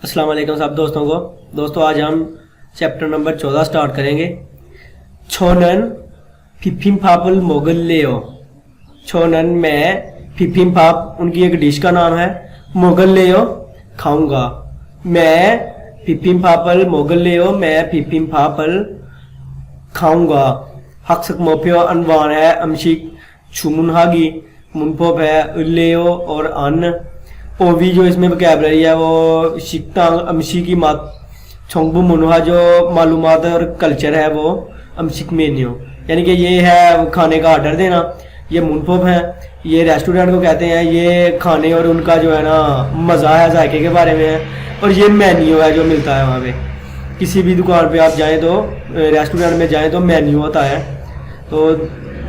अस्सलाम वालेकुम सब दोस्तों को। दोस्तों आज हम चैप्टर नंबर 14 स्टार्ट करेंगे। छोनन फिफिम फापल मोगल लेओ। छोनन मैं फिफिम फाप उनकी एक डिश का नाम है। मोगल लेओ खाऊंगा। मैं फिफिम फापल मोगल लेओ मैं फिफिम फापल खाऊंगा। हक्सक मोफियो अनवान है अमशिक छुमुनहागी मुनपोप है लेओ और अन ओवी जो इसमें वोकैबलरी है वो शिकतांग अमशी की मात छोंगबू मुनहा जो मालूमात और कल्चर है वो अमशिक मेन्यू यानी कि ये है खाने का ऑर्डर देना। ये मुनपोप है, ये रेस्टोरेंट को कहते हैं, ये खाने और उनका जो है ना मज़ा है जायके के बारे में है। और ये मेन्यू है जो मिलता है वहाँ पे। किसी भी दुकान पे आप जाएं तो रेस्टोरेंट में जाएं तो मेन्यू होता है। तो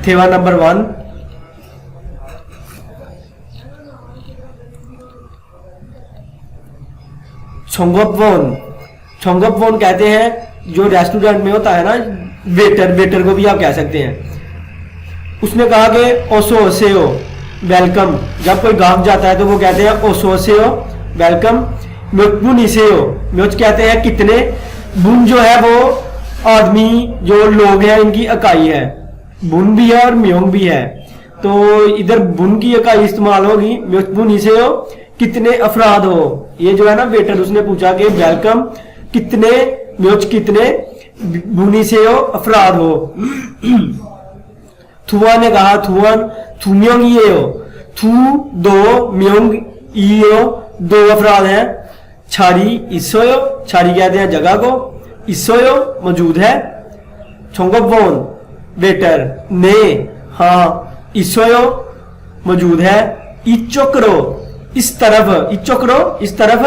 थेवा नंबर 1 छोंगोपवोन। छोंगोपवोन कहते हैं जो रेस्टोरेंट में होता है ना वेटर को भी आप कह सकते हैं। उसने कहा कि ओसोसेओ वेलकम। जब कोई गाहक जाता है तो वो कहते हैं ओसोसेओ वेलकम। म्योचबुनिसेओ म्योच कहते हैं कितने। बुन जो है वो आदमी जो लोग हैं इनकी इकाई है। बुन भी है और म्योंग भी है। तो इधर बुन की इकाई इस्तेमाल होगी। म्योचबुनिसेओ कितने अफराद हो। ये जो है ना वेटर उसने पूछा कि वेलकम कितने म्योच कितने बुनी से हो अफराद हो। थुआ ने कहा थुआन थुम्योंग ये हो। थू 2 म्योंग यो 2 अफराद हैं। छारी इसोयो छारी कहते हैं जगह को। इसोयो मौजूद है। छोंगोपवोन वेटर ने हाँ इसोयो मौजूद है। इचोकरो इस तरफ इचोकरो इस तरफ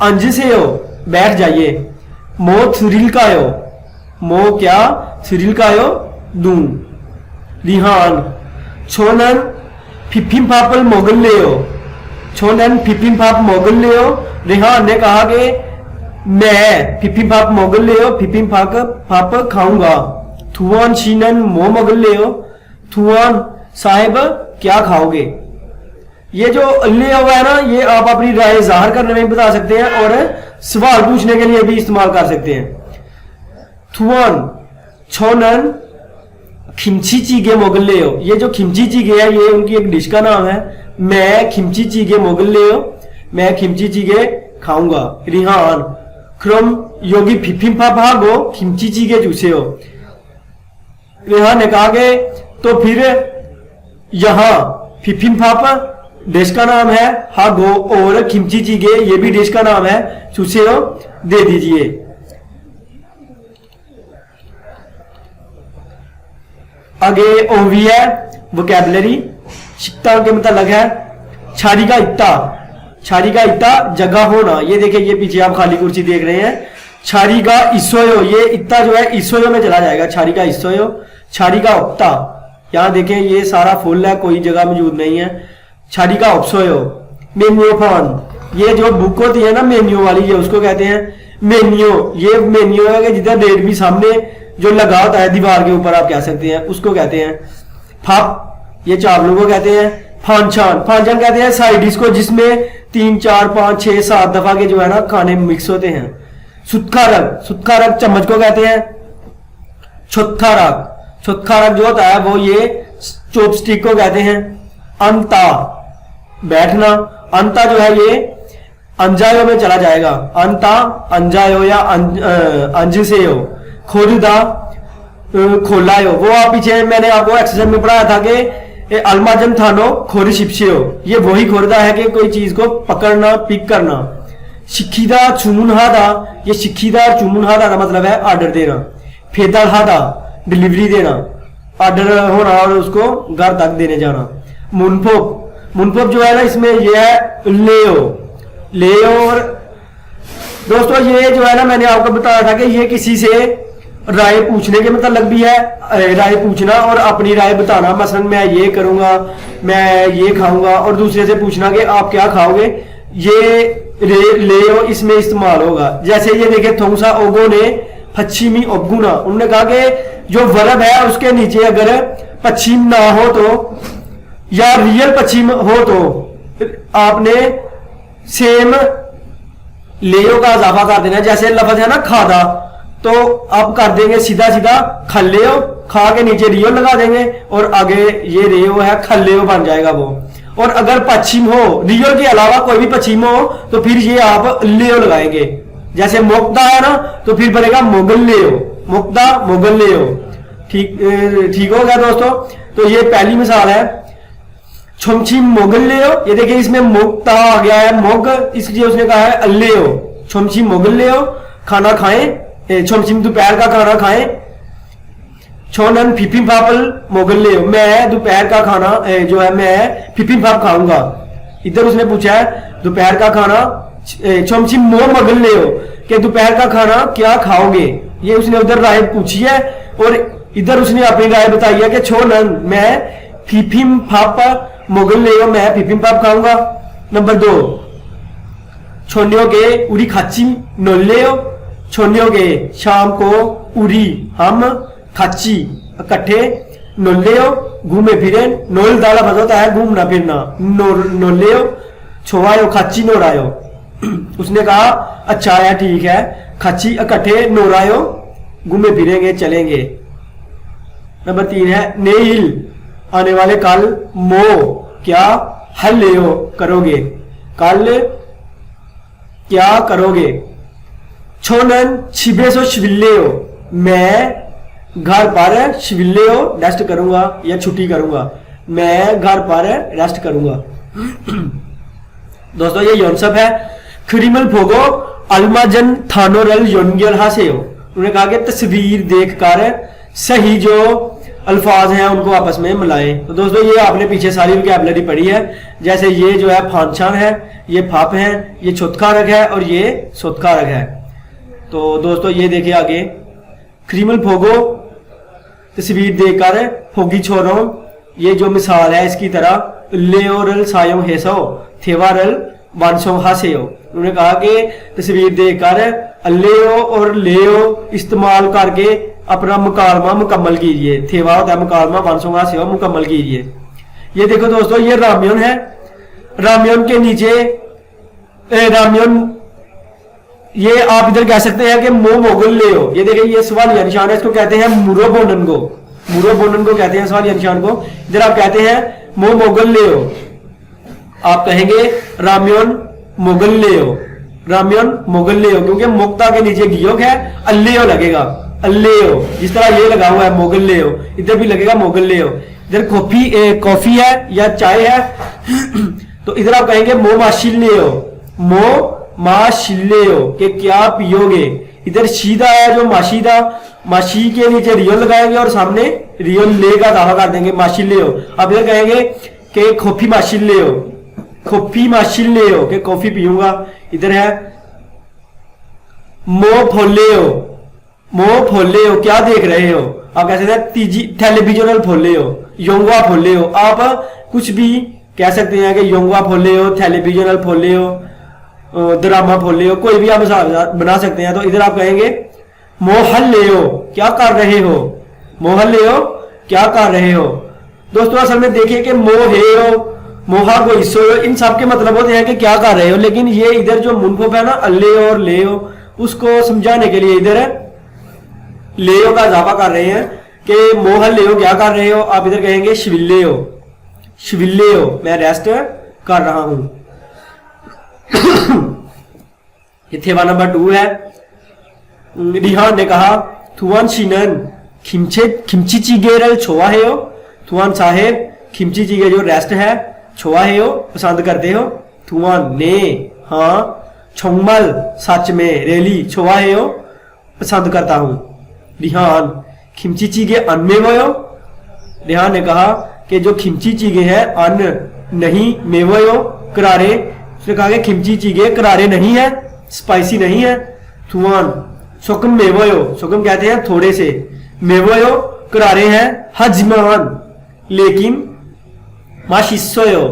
अंज से हो बैठ जाइए। मो थुरिल कायो मो क्या थुरिल कायो दूं। रिहान छोनन फिफिम फापल मोगल ले हो। छोनन फिफिम फाप मोगल ले हो। रिहान ने कहा कि मैं फिफिम फाप मोगल ले हो फिफिम फाप खाऊंगा। थुआन शीनन मो मोगल ले हो। थुआन साहिब क्या खाओगे। ये जो ले हुआ है ना ये आप अपनी राय जाहिर करने में बता सकते हैं और सवाल पूछने के लिए भी इस्तेमाल कर सकते हैं। थुआन छोनन खिमची चीगे मोगल ले हो। ये जो खिमची चीगे है ये उनकी एक डिश का नाम है। मैं खिमची चीगे मोगल ले हो मैं खिमची चीगे खाऊंगा। रिहान क्रम योगी फिफिम फागो खिमची चीगे चूसे हो। रिहान ने कहा कि तो फिर यहां फिफिम फाप डिश का नाम है हागो और खिमची चीगे ये भी डिश का नाम है चूसेओ दे दीजिए। आगे ओवी है वोकैबलरी शिकता के मतलब है छारी का इत्ता। छारी का इत्ता जगह होना। ये देखिए ये पीछे आप खाली कुर्सी देख रहे हैं। छारी का इसोयो ये इत्ता जो है इसोयो में चला जाएगा। छारी का इसोयो छारी का उक्ता। यहां देखें ये सारा फुल है कोई जगह मौजूद नहीं है। छारी का ऑप्सोयो। मेन्यू फॉन ये जो बुक होती है ना मेन्यू वाली ये उसको कहते हैं मेन्यू। ये मेन्यू है कि जिधर डेट भी सामने जो लगा होता है दीवार के ऊपर आप कह सकते हैं उसको कहते हैं। फाप ये चावलों को कहते हैं। फांचान फांचान कहते हैं साइड डिश को जिसमें 3 4 5 6 7 दफा के जो है ना खाने मिक्स होते हैं। सुत्खारक चम्मच को कहते हैं। छुत्खारक जो होता है वो ये चॉपस्टिक को कहते हैं। अंता बैठना। अंता जो है ये अंजायो में चला जाएगा। अंता अंजायो या अंज से हो। खोलदा खोलायो वो आप पीछे मैंने आपको एक्सरसाइज में पढ़ाया था कि अलमाजन थानो खोरी शिपसे हो। ये वही खोरदा है कि कोई चीज को पकड़ना पिक करना। शिखीदा चुमुनहादा ये शिखीदा चुमुनहादा का मतलब है ऑर्डर देना। फेदलहादा डिलीवरी देना ऑर्डर होना और उसको घर तक देने जाना। मुनपोप मुनपोप जो है ना इसमें ये है लेओ और दोस्तों ये जो है ना मैंने आपको बताया था कि ये किसी से राय पूछने के मतलब भी है। राय पूछना और अपनी राय बताना। मसलन मैं ये करूंगा मैं ये खाऊंगा और दूसरे से पूछना कि आप क्या खाओगे। ये लेओ इसमें इस्तेमाल होगा। जैसे ये देखे थोंगसा ओगो ने पश्चिमी ओबगुना उन्होंने कहा कि जो वर्ब है उसके नीचे अगर पश्चिम ना हो तो या रियल पश्चिम हो तो आपने सेम लेयो का इजाफा कर देना। जैसे लफ्ज है ना खादा, तो आप कर देंगे सीधा सीधा खल्लेयो, खा के नीचे रियो लगा देंगे और आगे ये रेयो है खल्लेयो बन जाएगा वो। और अगर पश्चिम हो, रियो के अलावा कोई भी पश्चिम हो, तो फिर ये आप लेयो लगाएंगे। जैसे मुक्ता है ना, तो फिर बनेगा मोगल्लेयो, मुक्ता मोगल्लेयो। ठीक हो गया दोस्तों। तो ये पहली मिसाल है छोमछिम मोगल्लेयो। ये देखिए इसमें मुक्ता आ गया है मोग, इसलिए उसने कहा है अल्लेयो। छोमछिम मोगल्लेयो, खाना खाएं, छोमछिम दोपहर का खाना खाएं। छोनन फिपिम फापल मोगल्लेयो, मैं दोपहर का खाना जो है मैं फिपिम फाप खाऊंगा। इधर उसने पूछा है दोपहर का खाना, छोमछिम मो मगल्लेयो कि दोपहर का खाना क्या खाओगे। ये उसने उधर राय पूछी है और इधर उसने अपनी राय बताई है कि छोनन मैं फिपिम फाप मोगल्लेयो, मैं फिपिम फाप खाऊंगा। नंबर 2 छोनियों के उरी खाची नोल्लेयो, छोनियों के शाम को उरी हम खाची इकट्ठे नोल्लेयो घूमे फिरे। नोल दाला बजाता है घूमना फिरना, नोल्लेयो छोवायो खाची नोरायो। उसने कहा अच्छा है ठीक है, खाची इकट्ठे नोरायो घूमे फिरेंगे चलेंगे। नंबर 3 है नेहिल, आने वाले कल। मो क्या हल्लेयो करोगे, कल क्या करोगे। छोनन छिबे सो शिविल्लेयो, मैं घर पर शिविल्लेयो रेस्ट करूंगा या छुट्टी करूंगा, मैं घर पर रेस्ट करूंगा। दोस्तों ये योनसब है। खरीमल फोगो अलमाजन थानोरल योनगल हासेयो, उन्होंने कहा कि तस्वीर देखकर सही जो अल्फाज हैं उनको आपस में मिलाएं। तो दोस्तों ये आपने पीछे सारी वोकैबुलरी पढ़ी है। जैसे ये जो है फानछान है, ये फाप है, ये छुतकारक है और ये सोतकारक है। तो दोस्तों ये देखिए आगे, क्रीमल फोगो तस्वीर देखकर फोगी छोरो, ये जो मिसाल है इसकी तरह लेओरल सायो हेसो थेवारल वानसो हासेयो। उन्होंने कहा कि तस्वीर देखकर अल्लेओ और लेओ इस्तेमाल करके अपना मुकालमा मुकम्मल कीजिए। थेवा होता है मुकालमा, वानसो हासेयो मुकम्मल कीजिए। ये देखो दोस्तों ये राम्योन है। राम्योन के नीचे राम्योन, ये आप इधर कह सकते हैं कि मो मोगल ले हो। ये देखिए ये सवालिया निशान है, इसको कहते हैं मुरो बोनन को, मुरो बोनन को कहते हैं सवालिया निशान को। इधर आप कहते हैं मो मोगल ले हो, आप कहेंगे राम्योन मोगल ले हो, राम्योन मोगल ले हो, क्योंकि मुक्ता के नीचे गियोग है, अल्लेयो लगेगा, अल्लेयो। जिस तरह ये लगा हुआ है मोगल ले हो, इधर भी लगेगा मोगल ले हो। इधर कॉफी है या चाय है तो इधर आप कहेंगे मो माशिल ले हो, मो माशिल्लेयो के क्या पियोगे। इधर सीधा है जो माशीदा, माशी के नीचे रियल लगाएंगे और सामने रियल ले का दावा कर देंगे माशिल्लेयो। अब इधर कहेंगे कि कॉफी माशिल्लेयो, कॉफी माशिल्लेयो के कॉफी पीऊंगा। इधर है मो फोलेयो, मो फोलेयो क्या देख रहे हो। आप कह सकते हैं तीजी टेलीविजनल फोलेयो, योंगवा फोलेयो। आप कुछ भी कह सकते हैं कि योंगवा फोलेयो, टेलीविजनल फोलेयो, ड्रामा फोलेयो, कोई भी आप बना सकते हैं। तो इधर आप कहेंगे मोहल्लेयो क्या कर रहे हो, मोहल्लेयो क्या कर रहे हो। दोस्तों असल में देखिए कि मोहेयो, मोहा को हिस्सो, इन सब के मतलब होते हैं कि क्या कर रहे हो। लेकिन ये इधर जो मुनफुफ है ना अल्लेयो और लेयो, उसको समझाने के लिए इधर लेयो का इजाफा कर रहे हैं कि मोहल्लेयो क्या कर रहे हो। आप इधर कहेंगे शिविल्लेयो, शिविल्लेयो मैं रेस्ट कर रहा हूं। थेवा नंबर 2 है। रिहान ने कहा थुआन शिनन खिमची चिगेरल छोआ है हो, थुआन साहेब खिमची चिगे जो रेस्ट है छोआ है हो, पसंद करते हो। थुआन ने हाँ, छोंगमल सच में रेली छोआ है हो, पसंद करता हूं। रिहान खिमची चिगे अन्न में हो, रिहान ने कहा कि जो खिमची चिगे है अन्न नहीं मेवो करारे। उसने कहा कि खिमची चीगे करारे नहीं है, स्पाइसी नहीं है। थुआन सुकम मेवयो, सुकम कहते हैं थोड़े से, मेवयो करारे हैं, हजमान लेकिन माशिस्सोयो,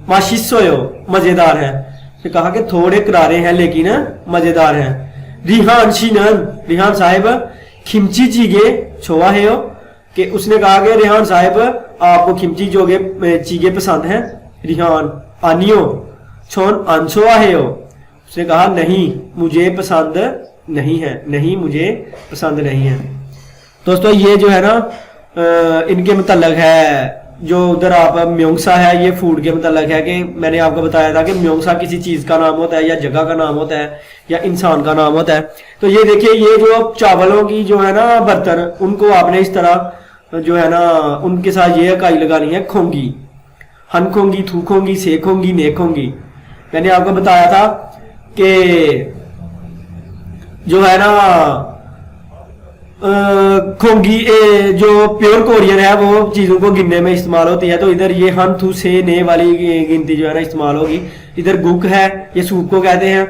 माशिस्सोयो मजेदार है। उसने कहा कि थोड़े करारे हैं लेकिन मजेदार हैं। रिहान शिनन, रिहान साहिब खिमची चीगे छोआ है हो, कि उसने कहा कि रिहान साहिब आपको खिमची जोगे चीगे पसंद हैं। रिहान आनियो छोन आंसोआ है हो, उसने कहा नहीं मुझे पसंद नहीं है, नहीं मुझे पसंद नहीं है। दोस्तों ये जो है ना इनके मतलब है, जो उधर आप म्योंगसा है ये फूड के मतलब है कि मैंने आपको बताया था कि म्योंगसा किसी चीज का नाम होता है या जगह का नाम होता है या इंसान का नाम होता है। तो ये देखिए ये जो चावलों की जो है ना बर्तन, उनको आपने इस तरह जो है ना उनके साथ ये इकाई लगानी है खोंगी, हन खोंगी, थू खोंगी, से खोंगी, ने खोंगी। मैंने आपको बताया था कि जो है ना खोंगी जो प्योर कोरियन है वो चीजों को गिनने में इस्तेमाल होती है। तो इधर ये हन थू से ने वाली गिनती जो है ना इस्तेमाल होगी। इधर गुक है, ये सूप को कहते हैं,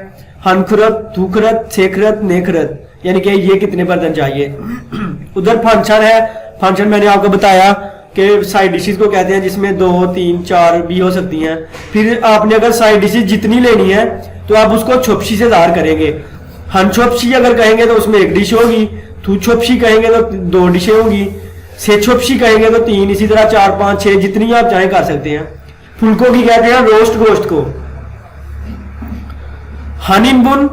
हनखुरत, थूखरत, सेखरत, नेखरत, यानी कि ये कितने बर्तन चाहिए। उधर फंक्शन है, फंक्शन मैंने आपको बताया कि साइड डिशेस को कहते हैं जिसमें 2, 3, 4 भी हो सकती हैं। फिर आपने अगर साइड डिशेस जितनी लेनी है तो आप उसको छोपशी से ज़ाहिर करेंगे। हन छोपशी अगर कहेंगे तो उसमें 1 डिश होगी, थू छोपशी कहेंगे तो 2 डिशें होंगी, से छोपशी कहेंगे तो 3, इसी तरह 4, 5, 6 जितनी आप चाहें कर सकते हैं। फुलकों की कहते हैं रोस्ट गोश्त को। हन इन बुन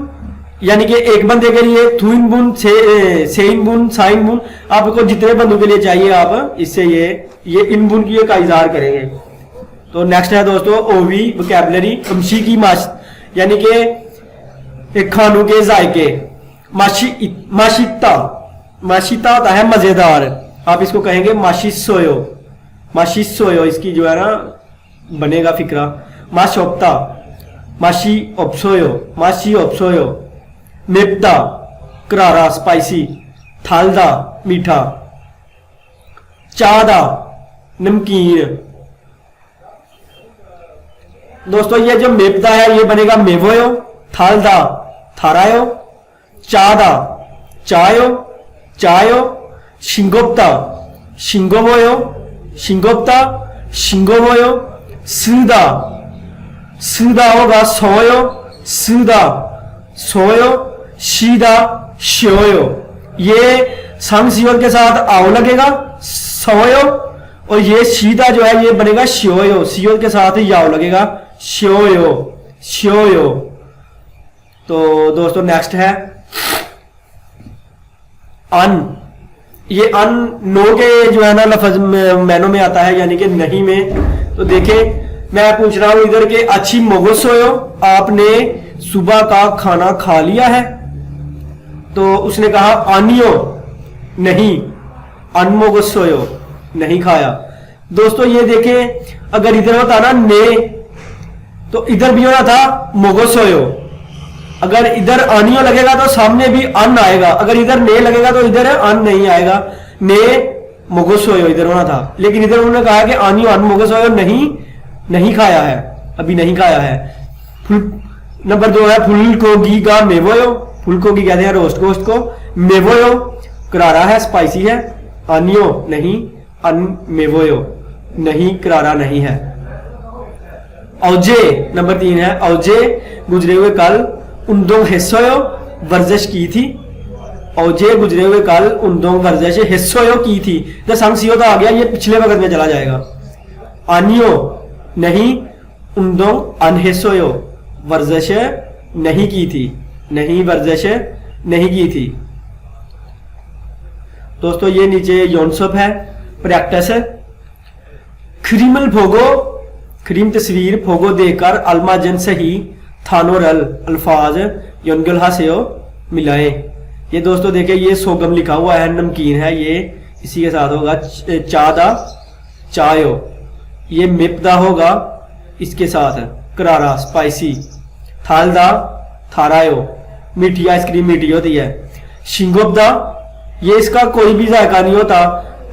यानी कि 1 बंदे के लिए, थू इन बुन, से इन बुन, सा इन बुन, आपको जितने बंदों के लिए चाहिए आप इससे ये इन बुन की एक इज़हार करेंगे। तो नेक्स्ट है दोस्तों ओवी वोकैबुलरी, कमशी की माश यानी कि खानों के जायके। माशिता, माशिता होता है मजेदार, आप इसको कहेंगे माशिसोयो, माशिसोयो इसकी जो है ना बनेगा फिक्रा। माशोप्ता, माशी ओप्सोयो, माशी ओप्सोयो। मेपदा करारा स्पाइसी, थालदा मीठा, चादा नमकीन। दोस्तों ये जो मेपदा है ये बनेगा मेवोयो, थालदा थारायो, चादा चायो चायो, शिंगोप्ता शिंगोवोयो शिंगोप्ता शिंगोवोयो। सीधा सीधा होगा सोयो, सीधा सोयो, सीधा श्योयो। ये संग सियोर के साथ आओ लगेगा सोयो, और ये सीधा जो है ये बनेगा श्योयो, सियोर के साथ ही याओ लगेगा श्योयो श्योयो। तो दोस्तों नेक्स्ट है अन। ये अन नो के जो है ना लफज मैनों में आता है यानी कि नहीं में। तो देखे मैं पूछ रहा हूं इधर के अच्छी मोगोसोयो, आपने सुबह का खाना खा लिया है? तो उसने कहा आनियो नहीं, अनमोगोसोयो नहीं खाया। दोस्तों ये देखें अगर इधर होता ना ने तो इधर भी होना था मोगोसोयो। अगर इधर आनियो लगेगा तो सामने भी अन आएगा, अगर इधर ने लगेगा तो इधर अन नहीं आएगा। ने मोगोसोयो इधर होना था, लेकिन इधर उन्होंने कहा कि आनियो अन मोगोसोयो नहीं खाया है, अभी नहीं खाया है। नंबर 2 है फुलकोगी का मेवोयो, फुलकोगी कहते हैं रोस्ट गोश्त को। मेवोयो करारा है, स्पाइसी है। आनियो नहीं, अन मेवोयो नहीं, करारा नहीं है। औजे नंबर 3 है औजे, गुजरे हुए कल उन्दोंग हिस्सोयो वर्जिश की थी। औजे गुजरे हुए कल उन्दोंग वर्जिश हिस्सोयो की थी। जब संगसियो तो आ गया ये पिछले वक्त में चला जाएगा। आनियो नहीं, उन्दोंग अनहिस्सोयो वर्जिश नहीं की थी, नहीं वर्जिश नहीं की थी। दोस्तों ये नीचे योनसप है प्रैक्टिस है। क्रीमल फोगो, क्रीम तस्वीर, फोगो देकर अल्माजन सही थानोरल अल्फाज योनगल हासेओ मिलाए। ये दोस्तों देखिए ये सोगम लिखा हुआ है, नमकीन है ये, इसी के साथ होगा चादा चायो। ये मिपदा होगा इसके साथ करारा स्पाइसी। थालदा थारायो, मीठी आइसक्रीम मीठी होती है। शिंगोपदा ये इसका कोई भी जायका नहीं होता,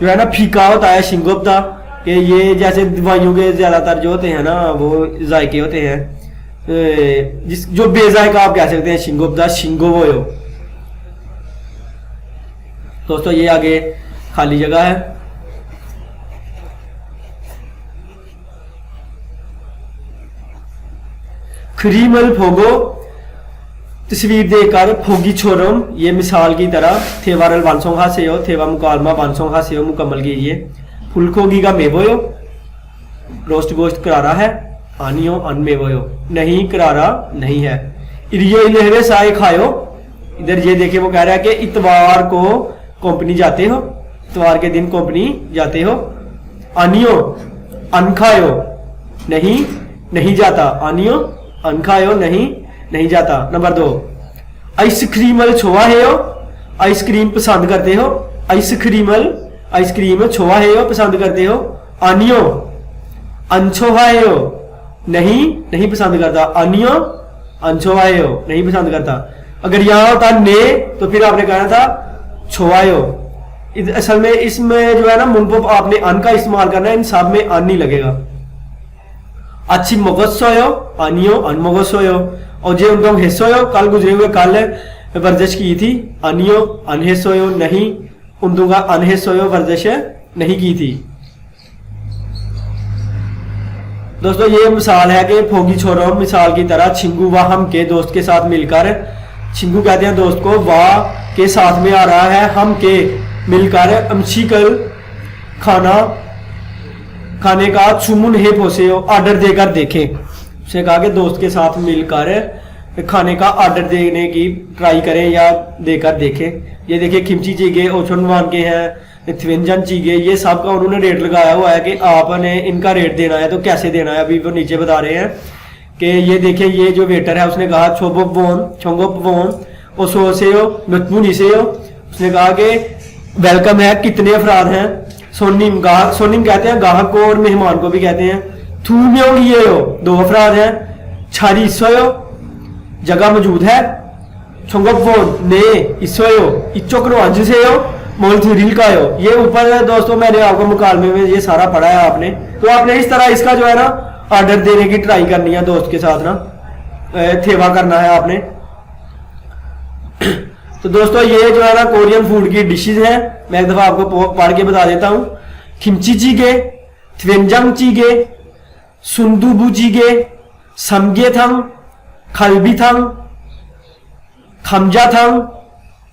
जो है ना फीका होता है शिंगोपदा, कि ये जैसे दवाइयों के ज्यादातर जो होते हैं ना वो जायके होते हैं, जिस जो बेजायका आप कह सकते हैं शिंगोपदा शिंगोवोयो। दोस्तों ये आगे खाली जगह है। क्रीमल फोगो तस्वीर देकर फोगी छोरम, ये मिसाल की तरह थेवारल वानसोंग हासेयो, थेवा मुकालमा वानसोंग हासेयो मुकम्मल कीजिए। फुलकोगी का मेवोयो, रोस्ट गोश्त करारा है। आनियो अनमेवोयो नहीं, करारा नहीं है। इरियो इलेवे साए खायो। इधर ये देखिए वो कह रहा है कि इतवार को कंपनी जाते हो, इतवार के दिन कंपनी जाते हो। आनियो अनखायो नहीं नहीं जाता, आनियो अनखायो नहीं नहीं जाता। नंबर 2 आइसक्रीमल छोवा है हो, आइसक्रीम पसंद करते हो। आइसक्रीम छोवा है हो पसंद करते हो। आनियो अनछोवा है हो नहीं नहीं पसंद करता, आनियो अनछोवा है हो नहीं पसंद करता। अगर यहां होता ने तो फिर आपने कहना था छोवायो। असल में इसमें जो है ना मुंपो आपने अन का इस्तेमाल करना है, इन सब में अन नहीं लगेगा। अच्छी मोगसोयो आनियो अनमोगसोयो। और जे उनको हेसोयो कल गुजरे हुए कल वर्जिश की थी, अनियो अनहेसोयो नहीं, उन का अनहेसोयो वर्जिश नहीं की थी। दोस्तों ये मिसाल है कि फोगी छोरो मिसाल की तरह छिंगू व हम के दोस्त के साथ मिलकर, छिंगू कहते हैं दोस्त को, वाह के साथ में आ रहा है, हम के मिलकर, अमशीकल खाने का चुमुन है पोसे हो ऑर्डर देकर देखें। उसने कहा कि दोस्त के साथ मिलकर खाने का ऑर्डर देने की ट्राई करें या देकर देखें। ये देखिए खिमची चीगे ओछनवान के हैं, थ्वेंजन चीगे, ये सब का उन्होंने रेट लगाया हुआ है कि आपने इनका रेट देना है तो कैसे देना है। अभी वो नीचे बता रहे हैं कि ये देखिए ये जो वेटर है उसने कहा छोंगोपवोन ओसोसेयो नतमुनिसेयो। उसने कहा कि वेलकम है, कितने अफराद हैं। सोनिम कहते हैं गाहक को और मेहमान को भी कहते हैं। थूम्योंग ये हो 2 अफराद हैं। छारी सोयो जगह मौजूद है। छोंगोपवोन ने इसोयो इचोकरो अंजसेयो मोल थ्रिल का हो। ये ऊपर दोस्तों मैंने आपको मुकालमे में ये सारा पढ़ा है आपने, तो आपने इस तरह इसका जो है ना ऑर्डर देने की ट्राई करनी है दोस्त के साथ ना, थेवा करना है आपने। तो दोस्तों ये जो है ना कोरियन फूड की डिशेज हैं, मैं एक दफा आपको पढ़ के बता देता हूं। किमची चीगे, थ्वेंजंग चीगे, सुंदुबू चीगे, समगे थंग, खलबी थंग, खमजा थंग,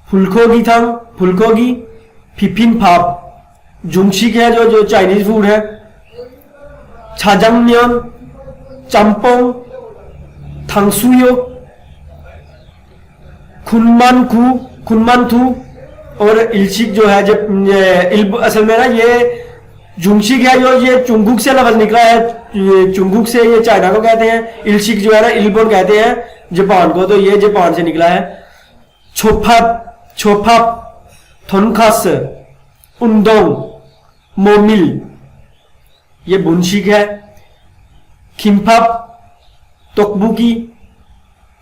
फुलकोगी थंग, फुलकोगी, फिफिन फाप, जुंगशिक है जो चाइनीज फूड है, छाजंगम्यन, चंपोंग, थंगसुयो, खुनमानथू और इल्शिक जो है जब असल में ना ये जुंगशिक है जो ये चुंगुक से लफ्ज निकला है, चुंगुक से ये चाइना को कहते हैं। इल्शिक जो है ना इल्बोन कहते हैं जापान को, तो ये जापान से निकला है। छोफा थोनखास, उंदोंग, मोमिल ये बुनशिक है। खिम्फाप, तोकबुकी,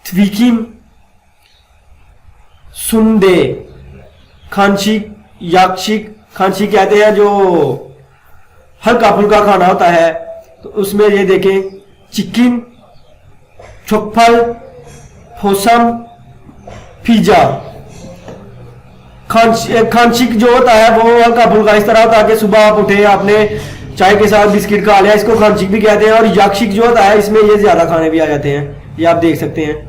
थ्वीकिम, सुंदे, खानशिक, याकशिक। खानशिक कहते हैं जो हल्का फुल्का खाना होता है, तो उसमें ये देखें चिकन, छोकफल, फोसम, पिज्जा। खानशिक जो होता है वो हल्का फुल्का इस तरह होता है कि सुबह आप उठे आपने चाय के साथ बिस्किट खा लिया, इसको खानशिक भी कहते हैं। और याकशिक जो होता है इसमें ये ज्यादा खाने भी आ जाते हैं, ये आप देख सकते हैं।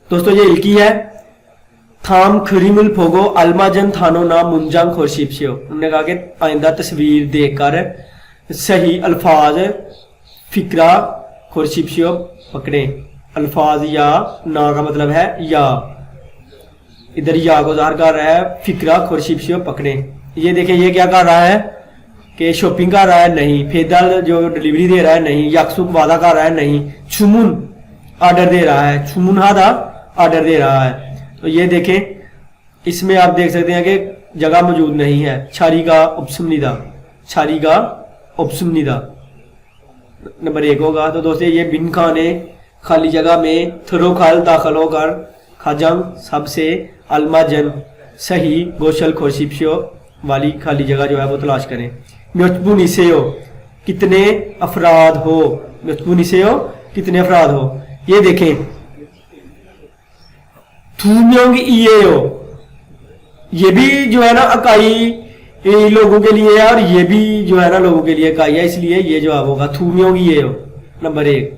दोस्तों ये इल्की है। थाम खरीमुल फोगो अलमाजन थानो ना मुंजांग खोरशिपशियो। उन्होंने कहा कि आइंदा तस्वीर देखकर सही अल्फाज फिक्रा खोरशिपशियो पकड़े। अल्फाज या ना का मतलब है या, इधर या को ज़ाहिर कर रहा है, फिक्रा खोरशिपशियो पकड़े। ये देखिए ये क्या कर रहा है कि शॉपिंग कर रहा है, नहीं। फेदल जो डिलीवरी दे रहा है, नहीं। यकसुक वादा कर रहा है, नहीं। छुमुन ऑर्डर दे रहा है, छुमुन हादा ऑर्डर दे रहा है। तो ये देखें इसमें आप देख सकते हैं कि जगह मौजूद नहीं है। छारी का उपसुमनिदा, छारी का उपसुमनिदा नंबर 1 होगा। तो दोस्तों ये बिन खाने खाली जगह में थरो खाल दाखिल होकर खाजंग सबसे अलमाजन सही गोशल खोशिपशियो वाली खाली जगह जो है वो तलाश करें। म्योचबुनी से हो कितने अफराद हो, म्योचबुनी से हो कितने अफराद हो। ये देखें थूम्योंग इये हो, ये भी जो है ना अकाई लोगों के लिए है और ये भी जो है ना लोगों के लिए इकाई है, इसलिए ये जवाब होगा थूम्योंग इये हो नंबर 1।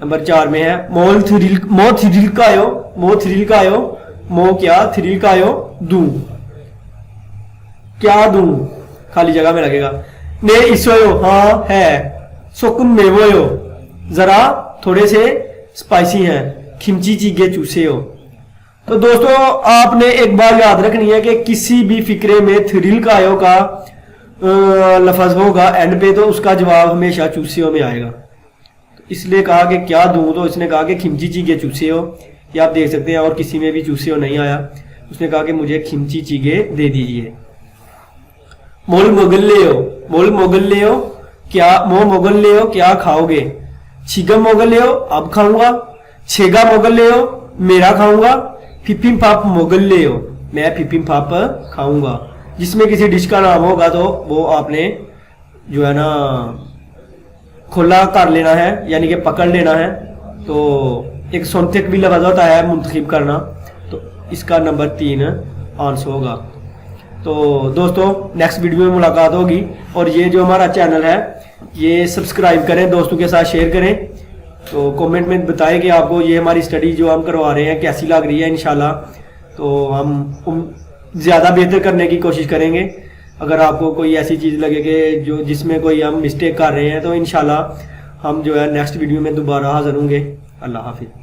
नंबर 4 में है मोल थ्रिल, मो थ्रिल का आयो, मो थ्रिल का आयो, मो क्या थ्रिल का आयो दू। क्या दूं, खाली जगह में लगेगा। ने इसोयो, हाँ है। सोकुन मेवोयो, जरा थोड़े से स्पाइसी हैं। खिमची चीगे चूसे हो। तो दोस्तों आपने एक बात याद रखनी है कि किसी भी फिक्रे में थ्रिल कायो का लफज होगा एंड पे, तो उसका जवाब हमेशा चूसियो में आएगा। तो इसलिए कहा कि क्या दूं, तो इसने कहा कि खिमची चीगे चूसे हो। ये आप देख सकते हैं, और किसी में भी चूसे हो नहीं आया। उसने कहा कि मुझे खिमची चीगे दे दीजिए। मोल मोगल ले हो, मोल मोगल ले हो, क्या मो मोगल ले हो, क्या खाओगे। छिगम मोगल ले हो, अब खाऊंगा। छेगा मोगल ले हो, मेरा खाऊंगा। फिपिम पाप मोगल ले हो, मैं फिपिम पाप खाऊंगा। जिसमें किसी डिश का नाम होगा तो वो आपने जो है ना खुला कर लेना है, यानी कि पकड़ लेना है। तो एक सोनतेक भी लफज होता है मुंतखब करना, तो इसका नंबर 3 आंसर होगा। तो दोस्तों नेक्स्ट वीडियो में मुलाकात होगी। और ये जो हमारा चैनल है ये सब्सक्राइब करें, दोस्तों के साथ शेयर करें। तो कमेंट में बताएं कि आपको ये हमारी स्टडी जो हम करवा रहे हैं कैसी लग रही है। इंशाल्लाह तो हम ज़्यादा बेहतर करने की कोशिश करेंगे। अगर आपको कोई ऐसी चीज़ लगे कि जो जिसमें कोई हम मिस्टेक कर रहे हैं, तो इंशाल्लाह हम जो है नेक्स्ट वीडियो में दोबारा हाजिर होंगे। अल्लाह हाफिज़।